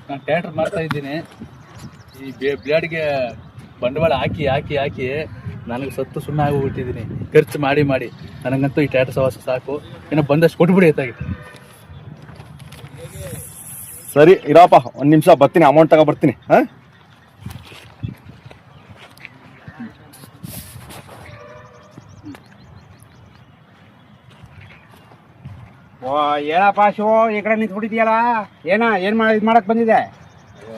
ನಾನು ಟ್ಯಾಕ್ಟರ್ ಮಾಡ್ತಾ ಇದ್ದೀನಿ. ಈ ಬ್ಲೇಡ್ಗೆ ಬಂಡವಾಳ ಹಾಕಿ ಹಾಕಿ ಹಾಕಿ ನನಗೆ ಸತ್ತು ಸುಮ್ಮನೆ ಆಗೋಗ್ಬಿಟ್ಟಿದ್ದೀನಿ. ಖರ್ಚು ಮಾಡಿ ಮಾಡಿ ನನಗಂತೂ ಈ ಟ್ಯಾಕ್ಟರ್ ಸವಾಸ ಸಾಕು. ಏನೋ ಬಂದಷ್ಟು ಕೊಟ್ಬಿಡಿ ಆಯ್ತಾಗಿ. ಸರಿ ಇರಪ್ಪ, ಒಂದು ನಿಮಿಷ ಬರ್ತೀನಿ, ಅಮೌಂಟ್ ತಗೋ ಬರ್ತೀನಿ. ಹಾಂ, ಓ ಏನಪ್ಪ ಶಿವ, ಈ ಕಡೆ ನಿಂತ್ಬಿಟ್ಟಿದ್ಯಲ್ಲ, ಏನ್ ಮಾಡಕ್ ಬಂದಿದೆ?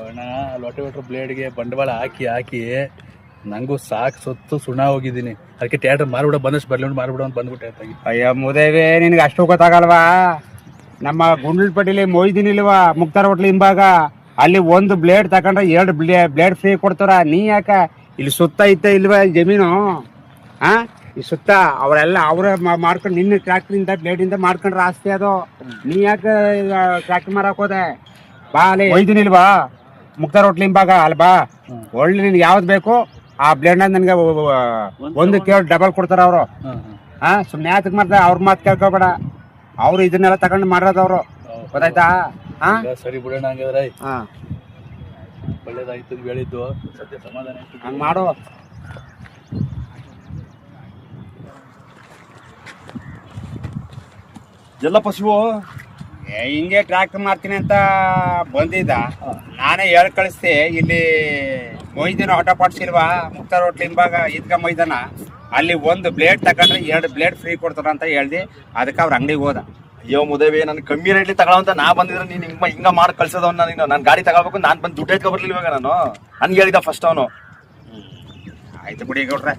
ಅಣ್ಣ, ಲೊಟೆ ಬ್ಲೇಡ್ಗೆ ಬಂಡವಾಳ ಹಾಕಿ ಹಾಕಿ ನನಗೂ ಸಾಕು ಸತ್ತು ಸುಣ್ಣ ಹೋಗಿದ್ದೀನಿ. ಅದಕ್ಕೆ ಟ್ಯಾಕ್ಟರ್ ಮಾರ್ಬಿಡ, ಬಂದಷ್ಟು ಬರ್ಲಿ ಮಾರ್ಬಿಡ ಅಂತ ಬಂದ್ಬಿಟ್ಟೆ ಆಯ್ತಾಗಿ. ಅಯ್ಯ ಮುದೇವಿ, ನಿನ್ಗೆ ಅಷ್ಟು ಗೊತ್ತಾಗಲ್ವಾ? ನಮ್ಮ ಗುಂಡ್ಲಪೇಟೆಲಿ ಮೊಯ್ದಿನ್ ಇಲ್ವಾ, ಮುಕ್ತಾರ್ ಹೋಟ್ಲ್ ಹಿಂಭಾಗ, ಅಲ್ಲಿ ಒಂದು ಬ್ಲೇಡ್ ತಗೊಂಡ್ರೆ 2 ಬ್ಲೇಡ್ ಫ್ರೀ ಕೊಡ್ತಾರ. ನೀ ಯಾಕ ಇಲ್ಲಿ ಸುತ್ತ ಐತೆ ಇಲ್ವಾ ಜಮೀನು? ಹಾ, ಈ ಸುತ್ತ ಅವರೆಲ್ಲ ಅವ್ರ ಮಾಡ್ಕೊಂಡು ನಿನ್ನ ಟ್ರ್ಯಾಕ್ಟರಿಂದ ಬ್ಲೇಡಿಂದ ಮಾಡ್ಕೊಂಡ್ರೆ ಆಸ್ತಿ ಅದು. ನೀ ಯಾಕೆ ಟ್ರ್ಯಾಕ್ಟರ್ ಮಾರಕ್ ಹೋದೆ? ಬಾ, ಅಲ್ಲಿ ಮೊಯ್ದಿನ್ ಇಲ್ವಾ, ಮುಕ್ತಾರ್ ಹೋಟ್ಲ್ ಹಿಂಭಾಗ, ಅಲ್ಲಿ ಬಾ. ಒಳ್ಳೆ ನಿನ್ಗೆ ಯಾವ್ದು ಬೇಕು ಆ ಬ್ಲೇಡ್ನ ನನಗೆ ಒಂದು ಕೇಳಿ ಡಬಲ್ ಕೊಡ್ತಾರ ಅವರು. ಹಾ, ಸುಮ್ಮನೆ ಯಾತಕ್ ಮಾಡ್ತಾರೆ? ಅವ್ರ ಮಾತು ಕೇಳ್ಕೊಬೇಡ. ಅವ್ರು ಇದನ್ನೆಲ್ಲ ತಗೊಂಡು ಮಾರೋದವ್ರು, ಗೊತ್ತಾಯ್ತಾ? ಹಾ, ಸರಿ ಬಿಡೋಣ. ಹಂಗಾದ್ರೆ ಹಾ, ಒಳ್ಳೇದಾಯ್ತು ನೀವು ಹೇಳಿದ್ದು, ಸದ್ಯ ಸಮಾಧಾನ ಆಯ್ತು. ಹಂಗ್ ಮಾಡು. ಎಲ್ಲಪ್ಪ ಶಿವು? ಹಿಂಗೆ ಟ್ರ್ಯಾಕ್ಟರ್ ಮಾಡ್ತೀನಿ ಅಂತ ಬಂದಿದ್ದ. ನಾನೇ ಹೇಳಿ ಕಳಿಸ್ದೆ, ಇಲ್ಲಿ ಮೊಯ್ದಿನ ಆಟೋ ಪಾರ್ಟ್ಸ್ ಇಲ್ವಾ, ಮುಕ್ತಾರ್ ಹೋಟ್ಲ್ ಹಿಂಭಾಗ ಈದ್ಗಾ ಮೈದಾನ, ಅಲ್ಲಿ ಒಂದು ಬ್ಲೇಡ್ ತಗೊಂಡ್ರೆ 2 ಬ್ಲೇಡ್ ಫ್ರೀ ಕೊಡ್ತಾರ ಅಂತ ಹೇಳ್ದೆ. ಅದಕ್ಕೆ ಅವ್ರ ಅಂಗಡಿಗೆ ಹೋದ. ಅಯ್ಯೋ ಮುದೇವಿ, ನಾನು ಕಮ್ಮಿ ರೇಟ್ಲಿ ತಗೊಳ್ಳೋ ಅಂತ ನಾ ಬಂದಿದ್ರೆ ನೀನು ಹಿಂಗ ಮಾಡಿ ಕಳ್ಸೋದವ್ನ. ನೀನು ನನ್ನ ಗಾಡಿ ತಗೋಬೇಕು, ನಾನು ಬಂದು ದುಡ್ಡು ಎತ್ಕೊ ಬರ್ಲಿಲ್ಲ. ಇವಾಗ ನಾನು ನನ್ಗೆ ಹೇಳಿದ ಫಸ್ಟ್ ಅವನು. ಆಯ್ತು ಬಿಡಿ ಗೌಡ್ರೆ.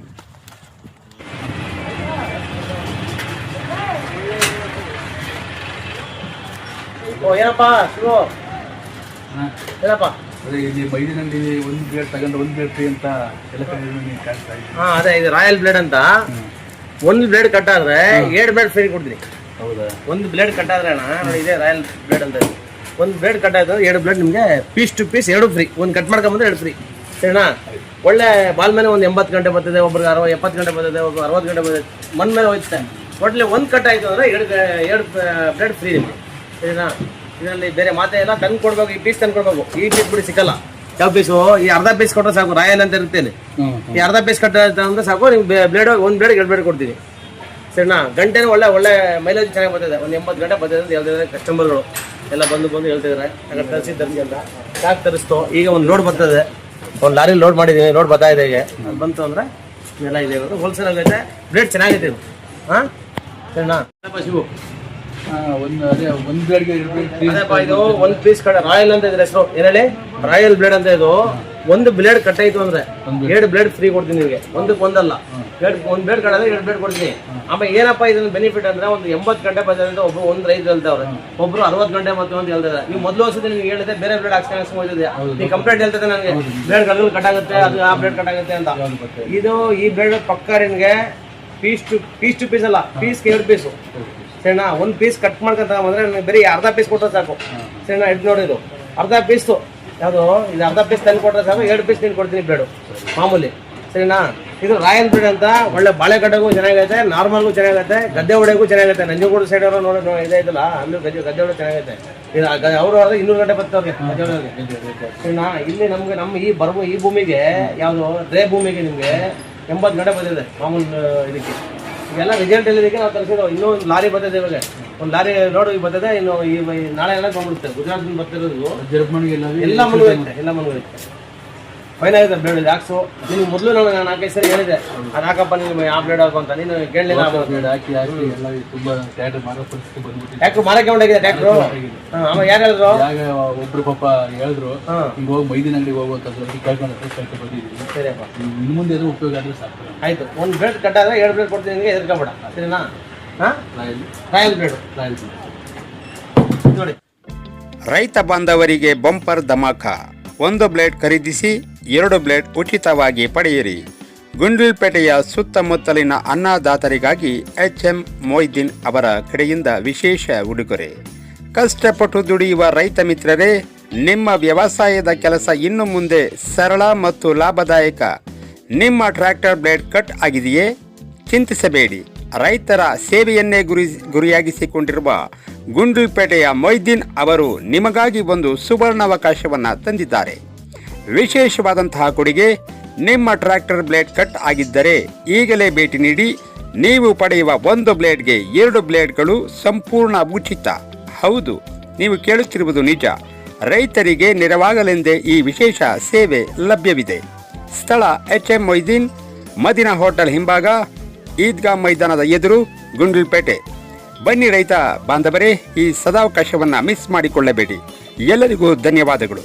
ಏನಪ್ಪ ಶಿವು, ಏನಪ್ಪ? ಅದೇ ಇಲ್ಲಿ ಮೈದಿನಲ್ಲಿ ಒಂದು ಬ್ಲೇಡ್ ತಗೊಂಡ್ರೆ 1 ಬ್ಲೇಡ್ ಫ್ರೀ ಅಂತ ಎಲ್ಲ ಕಡೆ ನೀವು ಕಾಣ್ತಾ ಇದ್ದೀನಿ. ಹಾ, ಅದೇ ಇದು ರಾಯಲ್ ಬ್ಲೇಡ್ ಅಂತ. 1 ಬ್ಲೇಡ್ ಕಟ್ ಆದ್ರೆ 2 ಬ್ಲೇಡ್ ಫ್ರೀ ಕೊಡ್ತೀನಿ. ಹೌದಾ? 1 ಬ್ಲೇಡ್ ಕಟ್ ಆದ್ರೆ ಅಣ್ಣ, ನೋಡಿ ಇದೆ ರಾಯಲ್ ಬ್ಲೇಡ್ ಅಂತ. 1 ಬ್ಲೇಡ್ ಕಟ್ ಆದ್ರೆ 2 ಬ್ಲೇಡ್ ನಿಮಗೆ piece to piece 2 free. 1 cut ಮಾಡ್ಕೊಂಬಂದ್ರೆ 2 ಫ್ರೀ, ಸರಿನಾ? ಒಳ್ಳೆ ಬಾಲ್ ಮೇಲೆ ಒಂದು 80 ಗಂಟೆ ಬರ್ತದೆ, ಒಬ್ರಿಗೆ 70 ಗಂಟೆ ಬರ್ತದೆ, ಒಬ್ರು 60 ಗಂಟೆ ಬರ್ತದೆ, ಮನ್ ಮೇಲೆ ಹೋಯ್ತೆ. ಒಟ್ಲಿ 1 ಕಟ್ ಆಯ್ತು ಅಂದ್ರೆ 2 ಬ್ಲೇಡ್ ಫ್ರೀ ನಿಮಗೆ, ಸರಿನಾ? ಇದರಲ್ಲಿ ಬೇರೆ ಮಾತೆ ಇಲ್ಲ. ತಂದು ಕೊಡ್ಬೇಕು, ಈ ಪೀಸ್ ತಂದು ಕೊಡ್ಬೇಕು. ಈ ಪೀಸ್ ಬಿಡಿ ಸಿಕ್ಕಲ್ಲ. ಯಾವ ಪೀಸು? ಈ ಅರ್ಧ ಪೀಸ್ ಕೊಟ್ಟರೆ ಸಾಕು, ರಾಯಲ್ ಅಂತ ಇರುತ್ತೆ ಇಲ್ಲಿ. ಈ ಅರ್ಧ ಪೀಸ್ ಕಟ್ಟ ಅಂದ್ರೆ ಸಾಕು, ನಿಮ್ಗೆ ಬ್ಲೇಡ್ 1 ಬ್ಲೇಡ್ 2 ಬ್ಲೇಡ್ ಕೊಡ್ತೀನಿ, ಸರಿನಾ? ಗಂಟೆನೂ ಒಳ್ಳೆ ಮೈಲೇಜ್ ಚೆನ್ನಾಗಿ ಬರ್ತದೆ. ಒಂದು 80 ಗಂಟೆ ಬರ್ತದೆ ಅಂತ ಹೇಳ್ತಿದ್ದಾರೆ ಕಸ್ಟಮರ್ಗಳು ಎಲ್ಲ ಬಂದು ಹೇಳ್ತಿದ್ದಾರೆ. ಹಾಗೆ ತರಿಸಿ ಅಂತ ಯಾಕೆ ತರಿಸ್ತು. ಈಗ ಒಂದು ಲೋಡ್ ಬರ್ತದೆ, ಒಂದು ಲಾರಿ ಲೋಡ್ ಮಾಡಿದ್ದೀನಿ, ಲೋಡ್ ಬರ್ತಾ ಇದೆ. ಈಗ ಅದು ಬಂತು ಅಂದರೆ ಎಲ್ಲ ಇದೆ, ಹೋಲ್ಸೇಲ್ ಆಗೈತೆ, ಬ್ಲೇಡ್ ಚೆನ್ನಾಗೈತೆ ಇದು. ಹಾಂ, ಸರಿನಾ? ಶಿವು, ಒಂದು ಬ್ಲೇಡ್ಗೆ 2 ಬ್ಲೇಡ್ ಫ್ರೀ. ಇದು 1 ಪೀಸ್ ಕಡೆ ರಾಯಲ್ ಅಂತ ಇದ್ರೆ ಹೆಸರು. ಏನ್ ಹೇಳಿ? ರಾಯಲ್ ಬ್ಲೇಡ್ ಅಂತ. ಇದು 1 ಬ್ಲೇಡ್ ಕಟ್ ಆಯ್ತು ಅಂದ್ರೆ 2 ಬ್ಲೇಡ್ ಫ್ರೀ ಕೊಡ್ತೀನಿ ನಿಮಗೆ. ಒಂದಲ್ಲ, 1 ಬ್ಲೇಡ್ ಕಟ್ ಆದ್ರೆ 2 ಬ್ಲೇಡ್ ಕೊಡ್ತೀನಿ. ಆಮೇಲೆ ಏನಪ್ಪ ಇದನ್ನ ಬೆನಿಫಿಟ್ ಅಂದ್ರೆ, ಒಂದು 80 ಗಂಟೆ ಬರ್ತದೆ, ಒಬ್ರು 1 ರೈಸ್ ಹೇಳ್ತಾವ್ರೆ, ಒಬ್ರು 60 ಗಂಟೆ ಮತ್ತು ಅಂತ ಹೇಳ್ತಾರೆ. ನೀವು ಮೊದಲು ವರ್ಷದ ನಿಮ್ಗೆ ಹೇಳಿದೆ ಬೇರೆ ಬ್ಲೇಡ್ ಹಾಕ್ಸ್ಕೊಂಡಿದ್ದೆ, ನೀವು ಕಂಪ್ಲೇಂಟ್ ಹೇಳ್ತದೆ ನನಗೆ, ಬ್ಲೇಡ್ ಗಲ್ಗಳು ಕಟ್ ಆಗುತ್ತೆ, ಅದು ಆ ಬ್ಲೇಡ್ ಕಟ್ ಆಗುತ್ತೆ ಅಂತ. ಇದು ಈ ಬ್ಲೇಡ್ ಪಕ್ಕ ನಿಮಗೆ ಪೀಸ್ ಟು ಪೀಸ್ ಅಲ್ಲ, ಪೀಸ್ಗೆ 2 ಪೀಸು, ಸರಿನಾ? 1 ಪೀಸ್ ಕಟ್ ಮಾಡ್ಕೊಂತ ಬಂದ್ರೆ ನನಗೆ ಬರೀ ಅರ್ಧ ಪೀಸ್ ಕೊಟ್ಟರೆ ಸಾಕು, ಸರಿನಾ? ಇದು ನೋಡಿದ್ರು ಅರ್ಧ ಪೀಸು, ಯಾವುದು ಇದು? ಅರ್ಧ ಪೀಸ್ ತಂದು ಕೊಟ್ಟರೆ ಸಾಕು, 2 ಪೀಸ್ ತಿಂದು ಕೊಡ್ತೀನಿ ಬ್ಲೇಡು ಮಾಮೂಲಿ, ಸರಿನಾ? ಇದು ರಾಯಲ್ ಬ್ಲೇಡ್ ಅಂತ. ಒಳ್ಳೆ ಬಾಳೆಗಡ್ಡೆಗೂ ಚೆನ್ನಾಗೈತೆ, ನಾರ್ಮಲ್ಗೂ ಚೆನ್ನಾಗೈತೆ, ಗದ್ದೆ ಹೊಡೆಗೂ ಚೆನ್ನಾಗೈತೆ. ನಂಜನಗೂಡು ಸೈಡ್ ಅವರು ನೋಡಿ ಇದೈತಲ್ಲ, ಅಲ್ಲಿ ಗದ್ದೆ ಹೊಡೆ ಚೆನ್ನಾಗೈತೆ. ಇದು ಅವರು ಆದ್ರೆ 200 ಗಂಟೆ ಬರ್ತಾವ್ರಿಗೆ ಗದ್ದೆ ಹೊಡೆಗೆ, ಸರಿನಾ? ಇಲ್ಲಿ ನಮ್ಗೆ ನಮ್ಮ ಈ ಭೂಮಿಗೆ, ಯಾವುದು ಡ್ರೇ ಭೂಮಿಗೆ ನಿಮಗೆ 80 ಗಂಟೆ ಬಂದಿದೆ ಮಾಮೂಲಿ ಇದಕ್ಕೆ. ಇವೆಲ್ಲ ರಿಸಲ್ಟ್ ಎಲ್ಲಿದಕ್ಕೆ ನಾವು ತರಿಸಿದ್ವು. ಇನ್ನೂ ಒಂದು ಲಾರಿ ಬರ್ತದೆ, ಇವಾಗ ಒಂದು ಲಾರಿ ಲೋಡ್ ಬರ್ತದೆ. ಇನ್ನು ಈ ನಾಳೆ ಎಲ್ಲ ಬಂದ್ಬಿಡುತ್ತೆ. ಗುಜರಾತ್ ಬರ್ತಿರೋದು ಎಲ್ಲ ಮನಗೋಯ್ತೆ. ಫೈನ್ ಆಗಿದೆ ಬ್ಲೇಡ್ ಹಾಕ್ಸು. ನಿನ್ಗೆ ಮೊದಲು ನಾನು 4-5 ಸರಿ ಹೇಳಿದೆ, ಅದು ಹಾಕಪ್ಪ ನೀನು ಆ ಬ್ಲೇಡ್ ಹಾಕು ಅಂತ. ನೀನು ಕೇಳಲಿಲ್ಲ. ಹಾಕಿ ಎಲ್ಲ ತುಂಬಾ ಟ್ಯಾಕ್ಟರ್ ಮಾರೋ ಪರಿಸ್ಥಿತಿ ಬಂದ್ಬಿಟ್ಟು ಟ್ಯಾಕ್ಟ್ರು ಮಾರಕ್ಕೆ ಹೊಂಟಾಗಿದೆ ಟ್ಯಾಕ್ಟ್ರು. ಆಮೇಲೆ ಯಾರು ಹೇಳಿದ್ರು? ಒಬ್ರು ಪಾಪ ಹೇಳಿದ್ರು, ಹಿಂಗೆ ಹೋಗಿ ಮೈದಿನ ಅಂಗಡಿಗೆ ಹೋಗುವಂತಂದ್ರೆ ಕೇಳ್ಕೊಂಡು ಬಂದಿದ್ದೀವಿ. ಸರಿಯಪ್ಪ, ಇನ್ನು ಮುಂದೆ ಏನೋ ಉಪಯೋಗ ಆದರೆ ಸಾಕು. ಆಯ್ತು. 1 ಬ್ಲೇಡ್ ಕಟ್ಟಾದ್ರೆ 2 ಬ್ಲೇಡ್ ಕೊಡ್ತೀನಿ ನಿಮಗೆ, ಎದುರ್ಕೊಬೇಡ, ಸರಿನಾ? ಹಾಂ, ರಾಯಲ್ ಬ್ಲೇಡು ನೋಡಿ. ರೈತ ಬಾಂಧವರಿಗೆ ಬಂಪರ್ ಧಮಾಕ. 1 ಬ್ಲೇಡ್ ಖರೀದಿಸಿ 2 ಬ್ಲೇಡ್ ಉಚಿತವಾಗಿ ಪಡೆಯಿರಿ. ಗುಂಡ್ಲುಪೇಟೆಯ ಸುತ್ತಮುತ್ತಲಿನ ಅನ್ನದಾತರಿಗಾಗಿ HM ಮೊಯ್ದಿನ್ ಅವರ ಕಡೆಯಿಂದ ವಿಶೇಷ ಉಡುಗೊರೆ. ಕಷ್ಟಪಟ್ಟು ದುಡಿಯುವ ರೈತ ಮಿತ್ರರೇ, ನಿಮ್ಮ ವ್ಯವಸಾಯದ ಕೆಲಸ ಇನ್ನು ಮುಂದೆ ಸರಳ ಮತ್ತು ಲಾಭದಾಯಕ. ನಿಮ್ಮ ಟ್ರ್ಯಾಕ್ಟರ್ ಬ್ಲೇಡ್ ಕಟ್ ಆಗಿದೆಯೇ? ಚಿಂತಿಸಬೇಡಿ, ರೈತರ ಸೇವೆಯನ್ನೇ ಗುರಿಯಾಗಿಸಿಕೊಂಡಿರುವ ಗುಂಡ್ಲುಪೇಟೆಯ ಮೊಯ್ದೀನ್ ಅವರು ನಿಮಗಾಗಿ ಒಂದು ಸುವರ್ಣಾವಕಾಶವನ್ನು ತಂದಿದ್ದಾರೆ. ವಿಶೇಷವಾದಂತಹ ಕೊಡುಗೆ, ನಿಮ್ಮ ಟ್ರ್ಯಾಕ್ಟರ್ ಬ್ಲೇಡ್ ಕಟ್ ಆಗಿದ್ದರೆ ಈಗಲೇ ಭೇಟಿ ನೀಡಿ. ನೀವು ಪಡೆಯುವ ಒಂದು ಬ್ಲೇಡ್ಗೆ 2 ಬ್ಲೇಡ್ಗಳು ಸಂಪೂರ್ಣ ಉಚಿತ. ಹೌದು, ನೀವು ಕೇಳುತ್ತಿರುವುದು ನಿಜ. ರೈತರಿಗೆ ನೆರವಾಗಲೆಂದೇ ಈ ವಿಶೇಷ ಸೇವೆ ಲಭ್ಯವಿದೆ. ಸ್ಥಳ HM ಮೊಯ್ದೀನ್, ಮದಿನಾ ಹೋಟೆಲ್ ಹಿಂಭಾಗ, ಈದ್ಗಾ ಮೈದಾನದ ಎದುರು, ಗುಂಡ್ಲುಪೇಟೆ. ಬನ್ನಿ ರೈತ ಬಾಂಧವರೇ, ಈ ಸದಾವಕಾಶವನ್ನು ಮಿಸ್ ಮಾಡಿಕೊಳ್ಳಬೇಡಿ. ಎಲ್ಲರಿಗೂ ಧನ್ಯವಾದಗಳು.